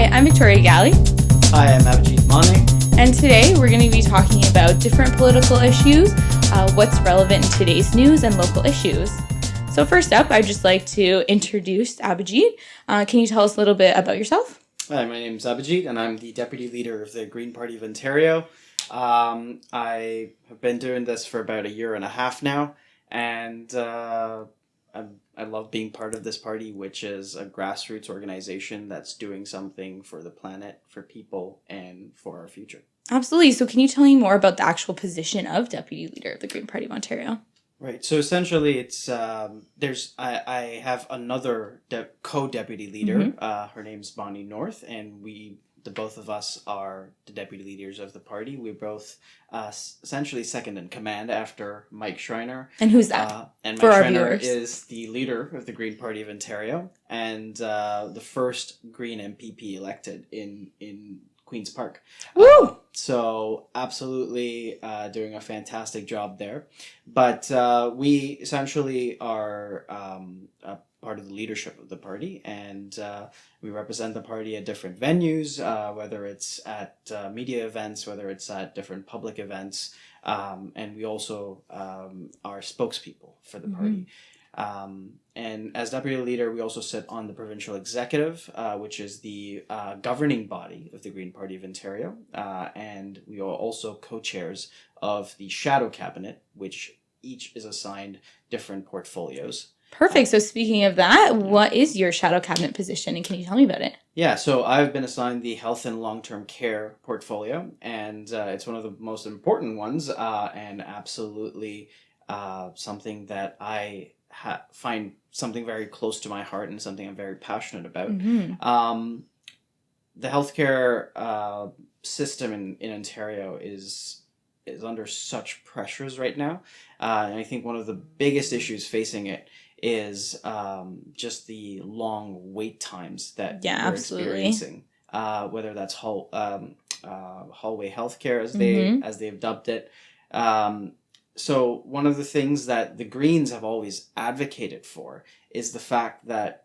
Hi, I'm Victoria Galea. Hi, I'm Abhijeet Manay. And today we're going to be talking about different political issues, what's relevant in today's news, and local issues. So first up, I'd just like to introduce Abhijeet. Can you tell us a little bit about yourself? Hi, my name is Abhijeet, and I'm the Deputy Leader of the Green Party of Ontario. I have been doing this for about a year and a half now, and I love being part of this party, which is a grassroots organization that's doing something for the planet, for people, and for our future. Absolutely. So can you tell me more about the actual position of Deputy Leader of the Green Party of Ontario? Right. So essentially, it's I have another co-deputy leader. Her name's Bonnie North, and the both of us are the deputy leaders of the party. We're both essentially second in command after Mike Schreiner. And who's that? And for Mike our Schreiner viewers? is the leader of the Green Party of Ontario and the first Green MPP elected in Queen's Park. Woo! So absolutely doing a fantastic job there. But we essentially are a part of the leadership of the party, and we represent the party at different venues, whether it's at media events, whether it's at different public events, and we also are spokespeople for the party. And as deputy leader, we also sit on the provincial executive, which is the governing body of the Green Party of Ontario. And we are also co-chairs of the shadow cabinet, which each is assigned different portfolios. Perfect. So speaking of that, what is your shadow cabinet position, and can you tell me about it? Yeah, so I've been assigned the health and long-term care portfolio, and it's one of the most important ones, and absolutely something that I find something very close to my heart and something I'm very passionate about. The healthcare system in Ontario is under such pressures right now, and I think one of the biggest issues facing it is just the long wait times that we're experiencing. Whether that's hallway healthcare as they've dubbed it. So one of the things that the Greens have always advocated for is the fact that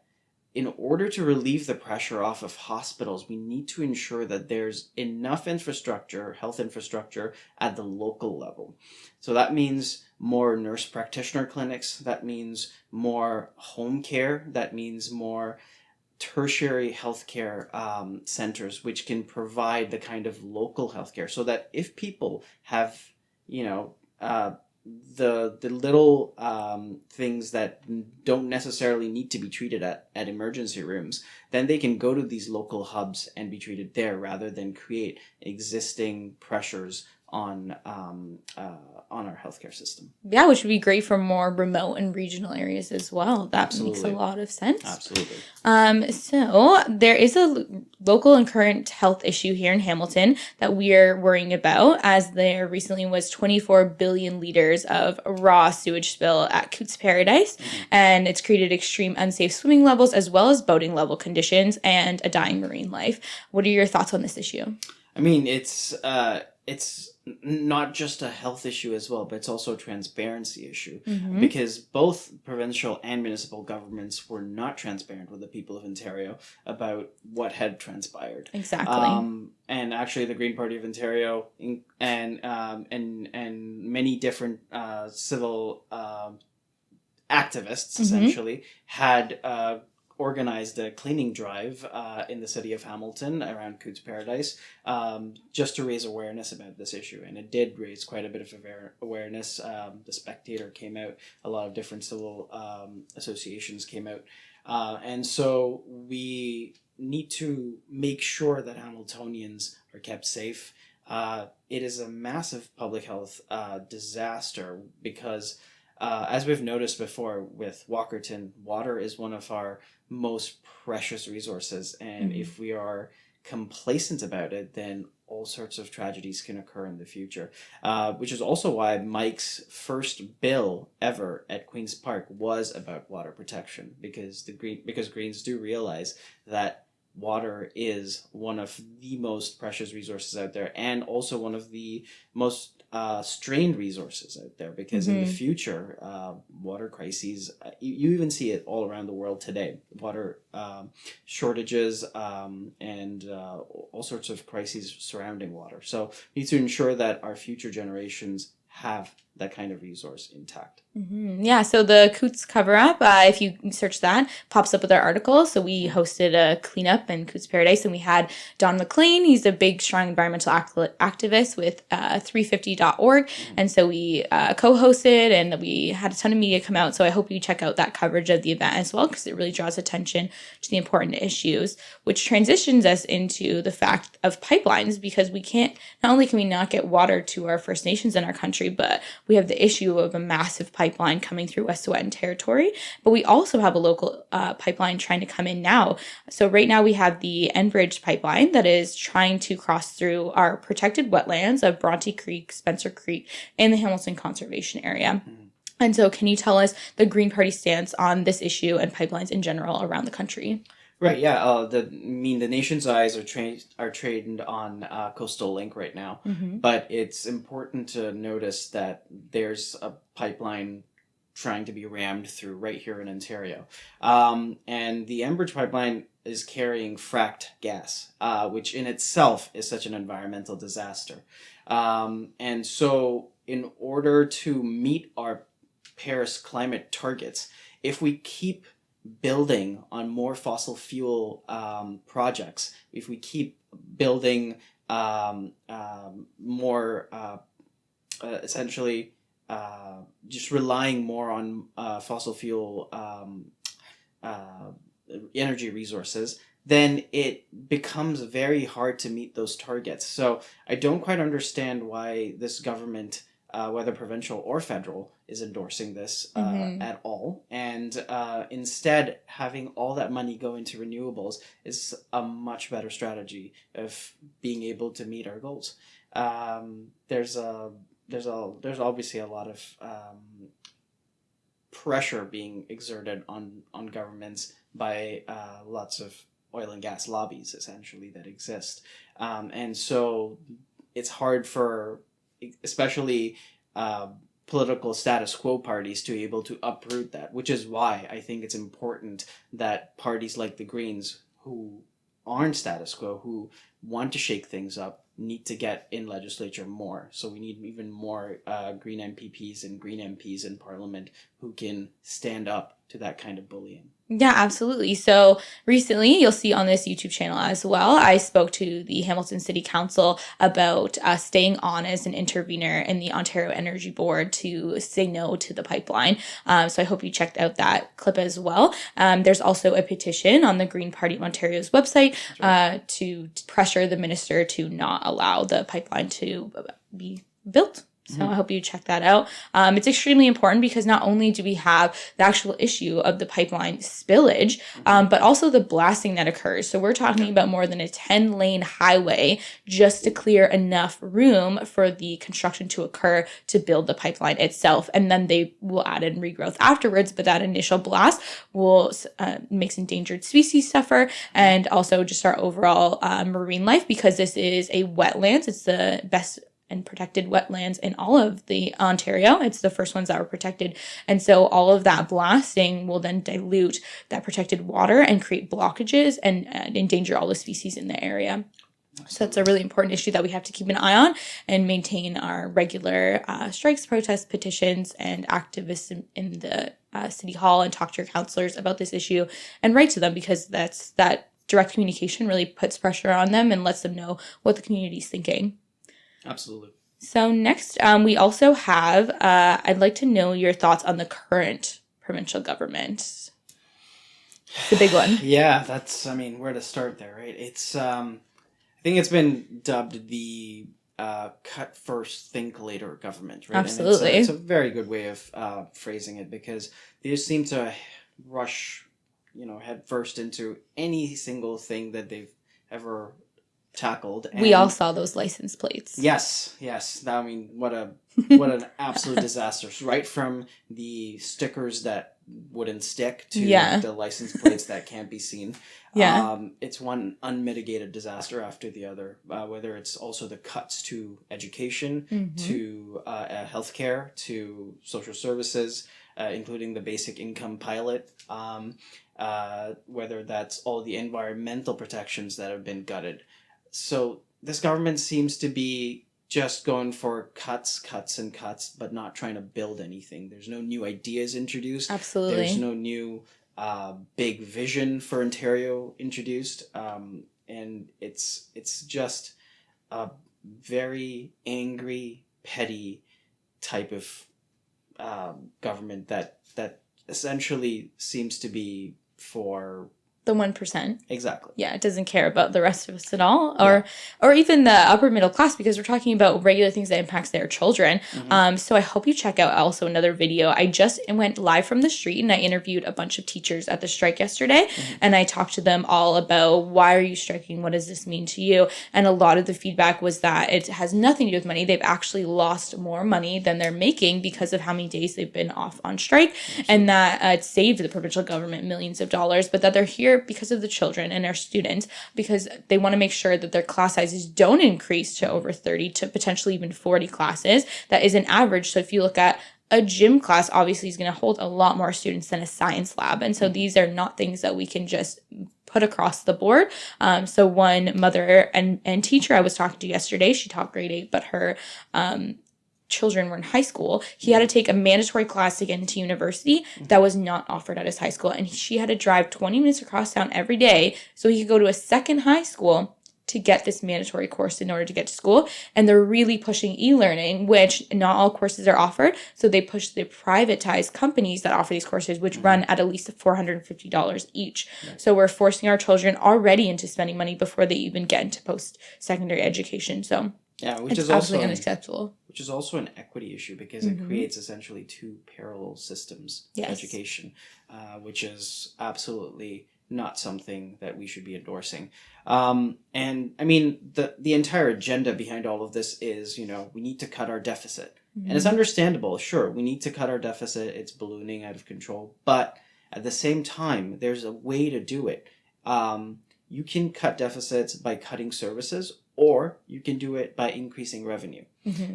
in order to relieve the pressure off of hospitals, we need to ensure that there's enough infrastructure, health infrastructure, at the local level. So that means more nurse practitioner clinics, that means more home care, that means more tertiary healthcare centers, which can provide the kind of local healthcare, so that if people have, the little things that don't necessarily need to be treated at emergency rooms, then they can go to these local hubs and be treated there rather than create existing pressures on our healthcare system. Yeah, which would be great for more remote and regional areas as well. That Absolutely. Makes a lot of sense. Absolutely. So there is a local and current health issue here in Hamilton that we are worrying about, as there recently was 24 billion liters of raw sewage spill at Cootes Paradise, and it's created extreme unsafe swimming levels as well as boating level conditions and a dying marine life. What are your thoughts on this issue? I mean, it's not just a health issue as well, but it's also a transparency issue, because both provincial and municipal governments were not transparent with the people of Ontario about what had transpired. Exactly. And actually, the Green Party of Ontario and many different civil activists essentially had organized a cleaning drive in the city of Hamilton around Cootes Paradise, just to raise awareness about this issue. And it did raise quite a bit of awareness. The Spectator came out, a lot of different civil associations came out. And so we need to make sure that Hamiltonians are kept safe. It is a massive public health disaster because as we've noticed before with Walkerton, water is one of our most precious resources, and if we are complacent about it, then all sorts of tragedies can occur in the future, which is also why Mike's first bill ever at Queen's Park was about water protection, because Greens do realize that water is one of the most precious resources out there, and also one of the most strained resources out there, because in the future, water crises, you even see it all around the world today. Water shortages and all sorts of crises surrounding water. So we need to ensure that our future generations have that kind of resource intact. Yeah, so the Coots cover up, if you search that, pops up with our article. So we hosted a cleanup in Coots Paradise, and we had Don McLean. He's a big, strong environmental activist with 350.org. And so we co-hosted, and we had a ton of media come out. So I hope you check out that coverage of the event as well, because it really draws attention to the important issues, which transitions us into the fact of pipelines, because we can't, not only can we not get water to our First Nations in our country, but we have the issue of a massive pipeline coming through Wet'suwet'en territory, but we also have a local pipeline trying to come in now. So right now we have the Enbridge pipeline that is trying to cross through our protected wetlands of Bronte Creek, Spencer Creek, and the Hamilton Conservation Area. And so can you tell us the Green Party stance on this issue and pipelines in general around the country? Right, yeah. The nation's eyes are trained on Coastal Link right now, but it's important to notice that there's a pipeline trying to be rammed through right here in Ontario, and the Enbridge pipeline is carrying fracked gas, which in itself is such an environmental disaster, and so in order to meet our Paris climate targets, if we keep building on more fossil fuel projects, if we keep building more essentially just relying more on fossil fuel energy resources, then it becomes very hard to meet those targets. So I don't quite understand why this government, whether provincial or federal, is endorsing this at all. And instead, having all that money go into renewables is a much better strategy of being able to meet our goals. There's obviously a lot of pressure being exerted on governments by lots of oil and gas lobbies, essentially, that exist. And so it's hard for, especially political status quo parties, to be able to uproot that, which is why I think it's important that parties like the Greens, who aren't status quo, who want to shake things up, need to get in legislature more. So we need even more Green MPPs and Green MPs in Parliament who can stand up to that kind of bullying. Yeah, absolutely. So recently, you'll see on this YouTube channel as well, I spoke to the Hamilton City Council about staying on as an intervener in the Ontario Energy Board to say no to the pipeline. So I hope you checked out that clip as well. There's also a petition on the Green Party of Ontario's website to pressure the minister to not allow the pipeline to be built. So I hope you check that out. It's extremely important because not only do we have the actual issue of the pipeline spillage, but also the blasting that occurs. So we're talking about more than a 10-lane highway just to clear enough room for the construction to occur to build the pipeline itself. And then they will add in regrowth afterwards, but that initial blast will makes endangered species suffer, and also just our overall marine life, because this is a wetlands. It's the best and protected wetlands in all of the Ontario. It's the first ones that were protected. And so all of that blasting will then dilute that protected water and create blockages and endanger all the species in the area. So that's a really important issue that we have to keep an eye on and maintain our regular strikes, protests, petitions, and activists in the City Hall, and talk to your councillors about this issue and write to them, because that direct communication really puts pressure on them and lets them know what the community is thinking. Absolutely. So next, we also have, I'd like to know your thoughts on the current provincial government. It's a big one. Yeah, where to start there, right? It's, I think it's been dubbed the cut first, think later government, right? Absolutely. And it's a very good way of phrasing it, because they just seem to rush, head first into any single thing that they've ever tackled. And we all saw those license plates. Yes. What an absolute disaster. Right from the stickers that wooden stick to Yeah. the license plates that can't be seen. Yeah. It's one unmitigated disaster after the other, whether it's also the cuts to education, to healthcare, to social services, including the basic income pilot, whether that's all the environmental protections that have been gutted. So this government seems to be just going for cuts, cuts, and cuts, but not trying to build anything. There's no new ideas introduced. There's Absolutely. no new big vision for Ontario introduced, and it's just a very angry, petty type of government that essentially seems to be for The 1%. exactly. Yeah, it doesn't care about the rest of us at all, or even the upper middle class, because we're talking about regular things that impacts their children. So I hope you check out also another video. I just went live from the street and I interviewed a bunch of teachers at the strike yesterday, and I talked to them all about, why are you striking? What does this mean to you? And a lot of the feedback was that it has nothing to do with money. They've actually lost more money than they're making because of how many days they've been off on strike, and that it saved the provincial government millions of dollars, but that they're here because of the children and our students, because they want to make sure that their class sizes don't increase to over 30 to potentially even 40 classes. That is an average. So if you look at a gym class, obviously is going to hold a lot more students than a science lab. And so these are not things that we can just put across the board. So one mother and teacher I was talking to yesterday, she taught grade 8, but her children were in high school. He had to take a mandatory class to get into university that was not offered at his high school. And she had to drive 20 minutes across town every day so he could go to a second high school to get this mandatory course in order to get to school. And they're really pushing e-learning, which not all courses are offered. So they push the privatized companies that offer these courses, which run at least $450 each. Right. So we're forcing our children already into spending money before they even get into post-secondary education. So yeah, which it's is also absolutely unacceptable. Which is also an equity issue, because it creates essentially two parallel systems of education, which is absolutely not something that we should be endorsing. And I mean, the entire agenda behind all of this is, we need to cut our deficit. And it's understandable. Sure, we need to cut our deficit. It's ballooning out of control. But at the same time, there's a way to do it. You can cut deficits by cutting services, or you can do it by increasing revenue.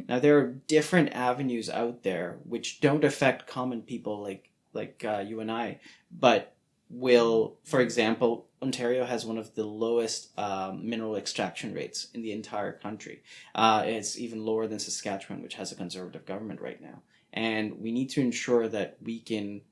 Now, there are different avenues out there which don't affect common people like you and I, but will, for example, Ontario has one of the lowest mineral extraction rates in the entire country. It's even lower than Saskatchewan, which has a conservative government right now. And we need to ensure that we can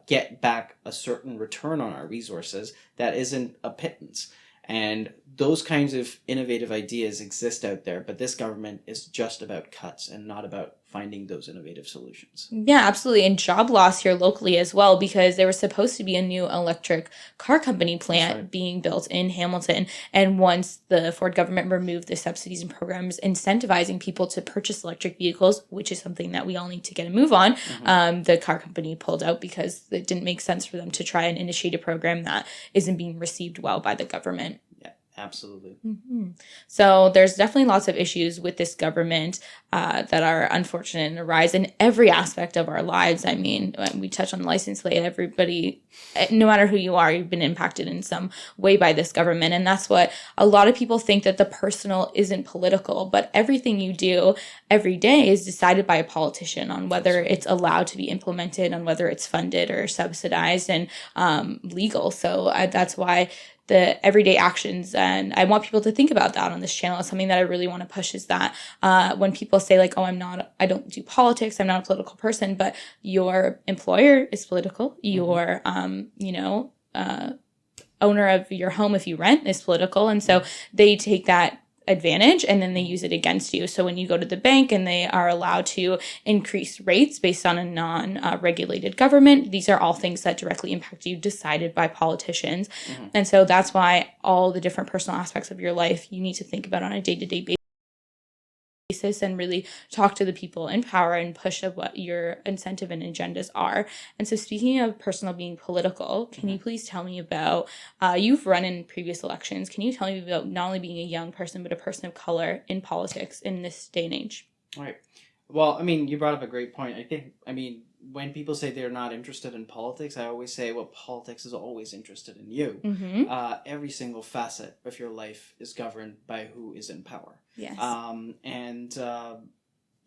get back a certain return on our resources that isn't a pittance. And those kinds of innovative ideas exist out there, but this government is just about cuts and not about finding those innovative solutions. Yeah, absolutely. And job loss here locally as well, because there was supposed to be a new electric car company plant being built in Hamilton. And once the Ford government removed the subsidies and programs incentivizing people to purchase electric vehicles, which is something that we all need to get a move on, the car company pulled out because it didn't make sense for them to try and initiate a program that isn't being received well by the government. Yeah, absolutely. So there's definitely lots of issues with this government that are unfortunate and arise in every aspect of our lives. I mean, we touch on the license plate. Everybody, no matter who you are, you've been impacted in some way by this government. And that's what a lot of people think, that the personal isn't political. But everything you do every day is decided by a politician on whether it's allowed to be implemented, on whether it's funded or subsidized and legal. So that's why the everyday actions, and I want people to think about that on this channel. It's something that I really want to push, is that when people say like, oh, I don't do politics, I'm not a political person, but your employer is political, your owner of your home, if you rent, is political, and so they take that advantage and then they use it against you. So when you go to the bank and they are allowed to increase rates based on a non-regulated government, these are all things that directly impact you, decided by politicians. And so that's why all the different personal aspects of your life you need to think about on a day-to-day basis and really talk to the people in power and push of what your incentive and agendas are. And so speaking of personal being political, can you please tell me about, you've run in previous elections, can you tell me about not only being a young person, but a person of color in politics in this day and age? All right. Well, I mean, you brought up a great point. I think, when people say they're not interested in politics, I always say, well, politics is always interested in you. Mm-hmm. Every single facet of your life is governed by who is in power. Yes. And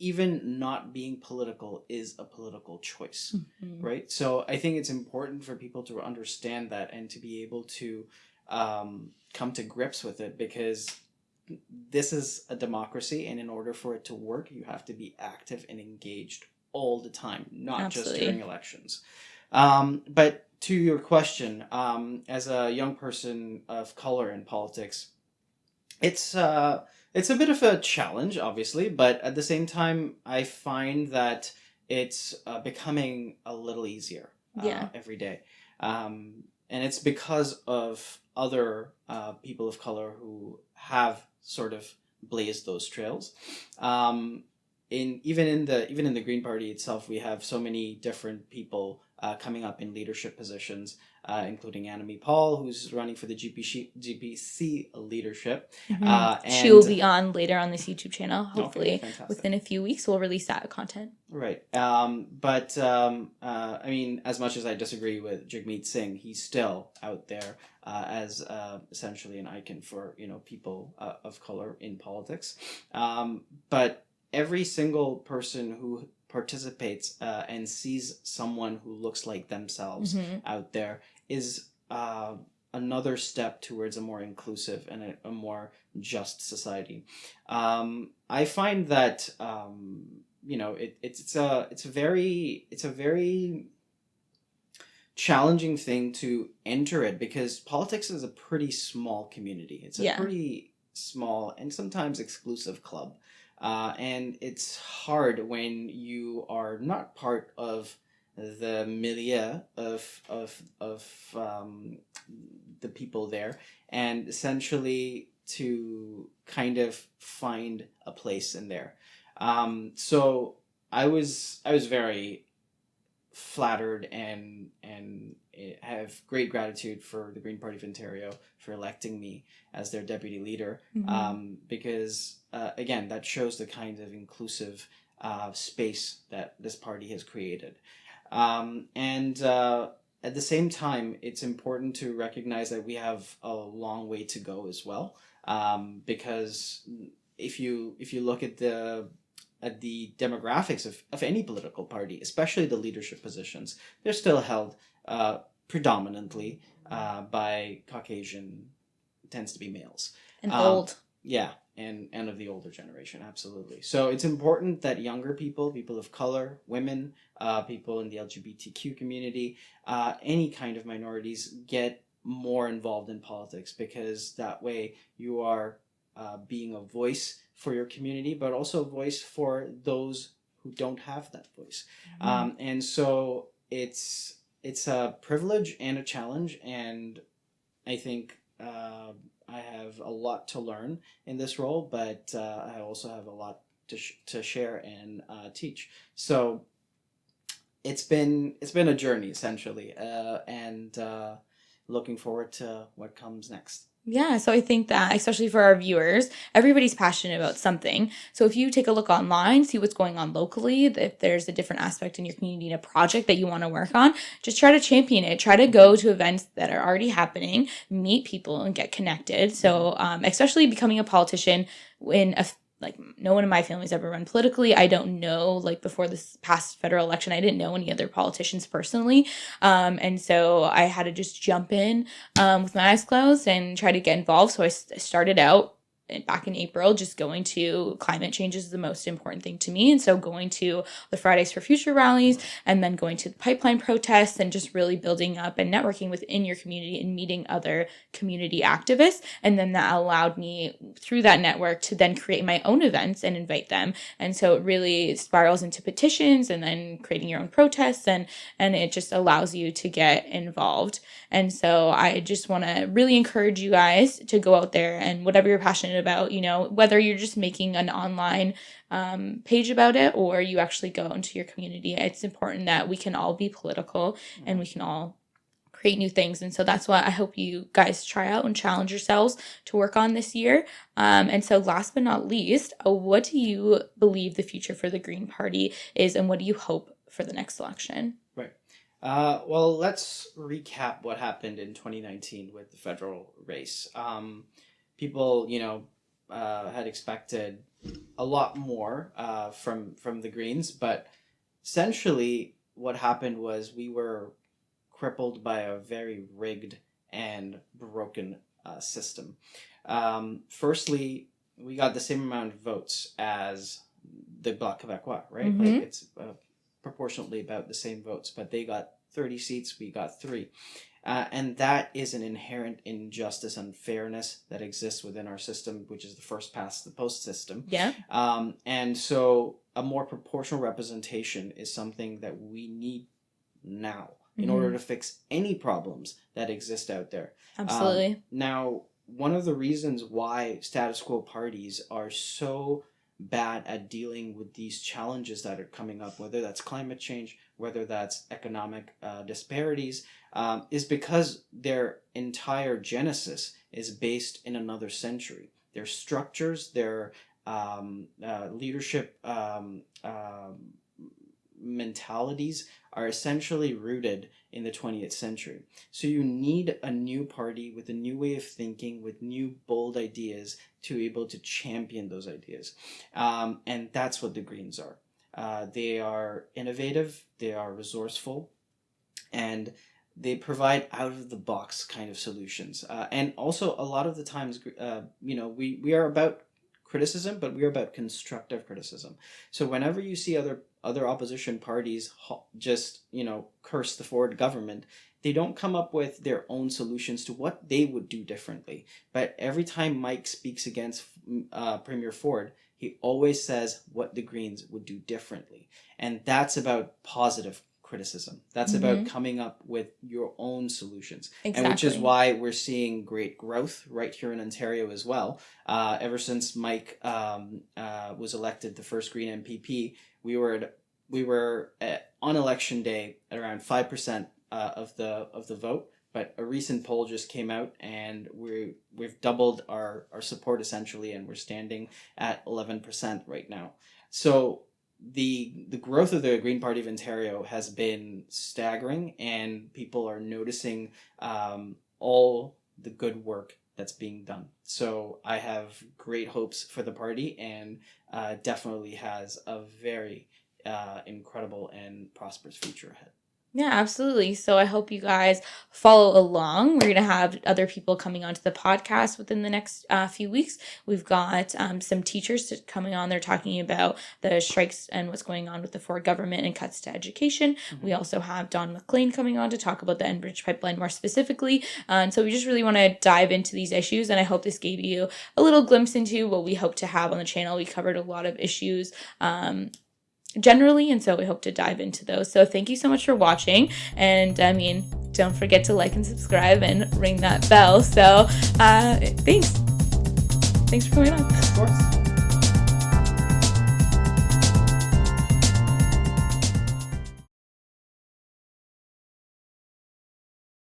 even not being political is a political choice, Mm-hmm. right? So I think it's important for people to understand that and to be able to come to grips with it, because this is a democracy, and in order for it to work, you have to be active and engaged all the time, not Absolutely. just during elections. But to your question, as a young person of color in politics, it's a bit of a challenge, obviously, but at the same time, I find that it's becoming a little easier every day. And it's because of other people of color who have sort of blazed those trails. Even in the Green Party itself, we have so many different people coming up in leadership positions, including Annamie Paul, who's running for the GPC leadership. Mm-hmm. She will be on later on this YouTube channel. Hopefully, within a few weeks, we'll release that content. Right. But I mean, as much as I disagree with Jagmeet Singh, he's still out there as essentially an icon for people of color in politics. But every single person who participates and sees someone who looks like themselves out there is another step towards a more inclusive and a more just society. I find that it's a very challenging thing to enter it, because politics is a pretty small community. It's a pretty small and sometimes exclusive club. And it's hard when you are not part of the milieu of the people there, and essentially to kind of find a place in there. So I was very flattered and have great gratitude for the Green Party of Ontario for electing me as their deputy leader, because again, that shows the kind of inclusive space that this party has created. And at the same time, it's important to recognize that we have a long way to go as well, because if you look at the demographics of any political party, especially the leadership positions, they're still held predominantly by Caucasian, tends to be males. And old. Yeah, and of the older generation, absolutely. So it's important that younger people of color, women, people in the LGBTQ community, any kind of minorities get more involved in politics, because that way you are being a voice for your community, but also a voice for those who don't have that voice. And so it's a privilege and a challenge, and I think I have a lot to learn in this role, but I also have a lot to share and teach. So it's been a journey, essentially, and looking forward to what comes next. Yeah, so I think that, especially for our viewers, everybody's passionate about something. So if you take a look online, see what's going on locally, if there's a different aspect in your community, a project that you want to work on, just try to champion it. Try to go to events that are already happening, meet people, and get connected. So especially becoming a politician in no one in my family's ever run politically. I don't know, before this past federal election, I didn't know any other politicians personally. And so I had to just jump in with my eyes closed and try to get involved. So I started out back in April, just going to climate change is the most important thing to me. And so going to the Fridays for Future rallies, and then going to the pipeline protests, and just really building up and networking within your community and meeting other community activists. And then that allowed me through that network to then create my own events and invite them. And so it really spirals into petitions and then creating your own protests, and it just allows you to get involved. And so I just want to really encourage you guys to go out there, and whatever you're passionate about, whether you're just making an online page about it, or you actually go into your community, it's important that we can all be political and we can all create new things. And so that's what I hope you guys try out and challenge yourselves to work on this year. And so last but not least, what do you believe the future for the Green Party is, and what do you hope for the next election. Right. Well, let's recap what happened in 2019 with the federal race. People, had expected a lot more from the Greens, but essentially what happened was we were crippled by a very rigged and broken system. Firstly, we got the same amount of votes as the Bloc Québécois, right? Mm-hmm. Like it's proportionately about the same votes, but they got 30 seats, we got 3. And that is an inherent injustice and unfairness that exists within our system, which is the first past the post system. Yeah. And so a more proportional representation is something that we need now in order to fix any problems that exist out there. Absolutely. Now, one of the reasons why status quo parties are so bad at dealing with these challenges that are coming up, whether that's climate change, whether that's economic disparities, is because their entire genesis is based in another century. Their structures, their leadership mentalities are essentially rooted in the 20th century. So you need a new party with a new way of thinking, with new bold ideas to be able to champion those ideas. And that's what the Greens are. They are innovative, they are resourceful, and they provide out-of-the-box kind of solutions. And also, a lot of the times, we are about criticism, but we're about constructive criticism. So whenever you see other opposition parties just curse the Ford government, they don't come up with their own solutions to what they would do differently. But every time Mike speaks against Premier Ford, he always says what the Greens would do differently, and that's about positive criticism. That's about coming up with your own solutions. Exactly. And which is why we're seeing great growth right here in Ontario as well. Ever since Mike was elected the first Green MPP, we were on election day at around 5% of the vote. But a recent poll just came out, and we've doubled our support essentially, and we're standing at 11% right now. So the growth of the Green Party of Ontario has been staggering, and people are noticing all the good work that's being done. So I have great hopes for the party, and definitely has a very incredible and prosperous future ahead. Yeah, absolutely. So I hope you guys follow along. We're going to have other people coming onto the podcast within the next few weeks. We've got some teachers coming on. They're talking about the strikes and what's going on with the Ford government and cuts to education. We also have Don McLean coming on to talk about the Enbridge pipeline more specifically. And so we just really want to dive into these issues. And I hope this gave you a little glimpse into what we hope to have on the channel. We covered a lot of issues generally, and so we hope to dive into those. So thank you so much for watching, and don't forget to like and subscribe and ring that bell. So thanks for coming on. Of course.